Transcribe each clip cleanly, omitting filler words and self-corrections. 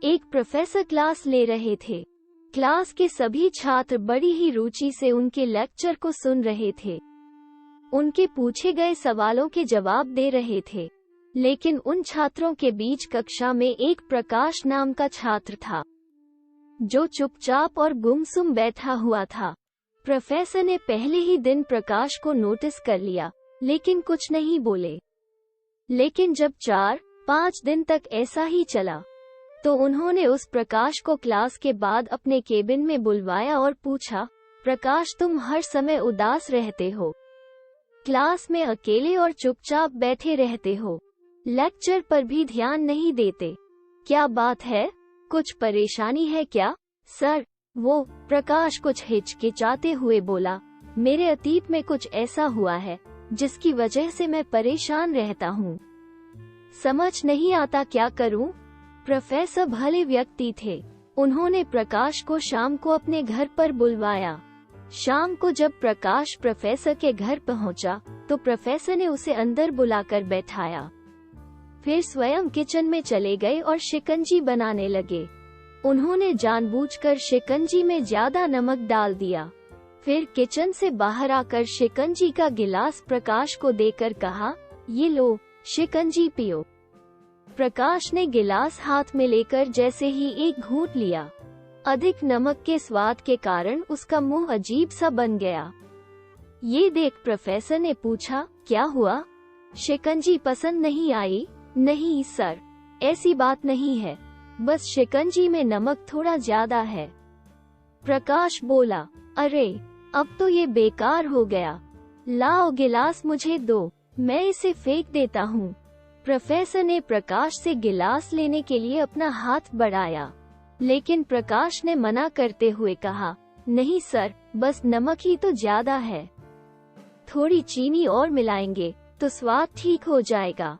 एक professor class ले रहे थे। क्लास के सभी छात्र बड़ी ही रुचि से उनके लेक्चर को सुन रहे थे। उनके पूछे गए सवालों के जवाब दे रहे थे, लेकिन उन छात्रों के बीच कक्षा में एक प्रकाश नाम का छात्र था, जो चुपचाप और गुमसुम बैठा हुआ था। प्रोफेसर ने पहले ही दिन प्रकाश को नोटिस कर लिया, लेकिन कुछ नहीं बोले। लेकिन जब 4-5 दिन तक ऐसा ही चला, तो उन्होंने उस प्रकाश को क्लास के बाद अपने केबिन में बुलवाया और पूछा, प्रकाश, तुम हर समय उदास रहते हो, क्लास में अकेले और चुपचाप बैठे रहते हो, लेक्चर पर भी ध्यान नहीं देते, क्या बात है? कुछ परेशानी है क्या? सर, वो प्रकाश कुछ हिचकिचाते हुए बोला, मेरे अतीत में कुछ ऐसा हुआ है जिसकी वजह से मैं परेशान रहता हूँ। समझ नहीं आता क्या करूँ? प्रोफेसर भले व्यक्ति थे। उन्होंने प्रकाश को शाम को अपने घर पर बुलवाया। शाम को जब प्रकाश प्रोफेसर के घर पहुंचा, तो प्रोफेसर ने उसे अंदर बुलाकर बैठाया। फिर स्वयं किचन में चले गए और शिकंजी बनाने लगे। उन्होंने जानबूझकर शिकंजी में ज्यादा नमक डाल दिया। फिर किचन से बाहर आकर शिकंजी का गिलास प्रकाश को देकर कहा, ये लो, शिकंजी पियो। प्रकाश ने गिलास हाथ में लेकर जैसे ही एक घूंट लिया, अधिक नमक के स्वाद के कारण उसका मुंह अजीब सा बन गया। ये देख प्रोफेसर ने पूछा, क्या हुआ? शिकंजी पसंद नहीं आई? नहीं सर, ऐसी बात नहीं है, बस शिकंजी में नमक थोड़ा ज्यादा है। प्रकाश बोला, अरे, अब तो ये बेकार हो गया, लाओ गिलास मुझे दो, मैं इसे फेंक देता हूँ। प्रोफेसर ने प्रकाश से गिलास लेने के लिए अपना हाथ बढ़ाया, लेकिन प्रकाश ने मना करते हुए कहा, नहीं सर, बस नमक ही तो ज्यादा है, थोड़ी चीनी और मिलाएंगे तो स्वाद ठीक हो जाएगा।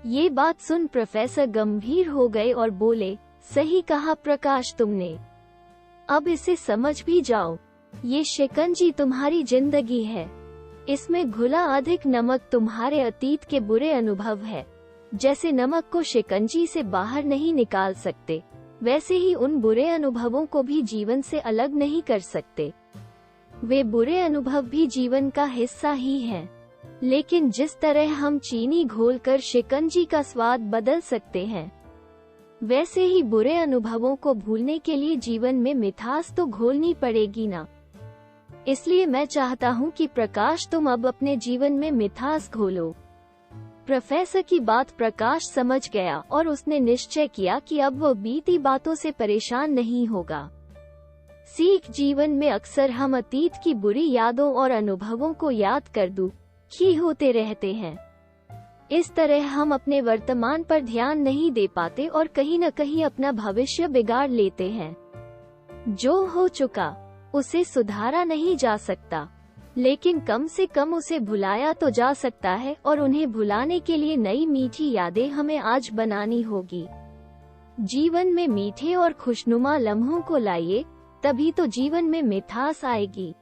ये बात सुन प्रोफेसर गंभीर हो गए और बोले, सही कहा प्रकाश तुमने, अब इसे समझ भी जाओ, ये शिकंजी तुम्हारी जिंदगी है, इसमें घुला अधिक नमक तुम्हारे अतीत के बुरे अनुभव है। जैसे नमक को शिकंजी से बाहर नहीं निकाल सकते, वैसे ही उन बुरे अनुभवों को भी जीवन से अलग नहीं कर सकते। वे बुरे अनुभव भी जीवन का हिस्सा ही हैं। लेकिन जिस तरह हम चीनी घोलकर शिकंजी का स्वाद बदल सकते हैं, वैसे ही बुरे अनुभवों को भूलने के लिए जीवन में मिठास तो घोलनी पड़ेगी ना। इसलिए मैं चाहता हूँ कि प्रकाश, तुम अब अपने जीवन में मिठास घोलो। प्रोफेसर की बात प्रकाश समझ गया और उसने निश्चय किया कि अब वह बीती बातों से परेशान नहीं होगा। सीख, जीवन में अक्सर हम अतीत की बुरी यादों और अनुभवों को याद कर दुखी होते रहते हैं। इस तरह हम अपने वर्तमान पर ध्यान नहीं दे पाते और कहीं न कहीं अपना भविष्य बिगाड़ लेते हैं। जो हो चुका उसे सुधारा नहीं जा सकता, लेकिन कम से कम उसे भुलाया तो जा सकता है, और उन्हें भुलाने के लिए नई मीठी यादें हमें आज बनानी होगी। जीवन में मीठे और खुशनुमा लम्हों को लाइए, तभी तो जीवन में मिठास आएगी।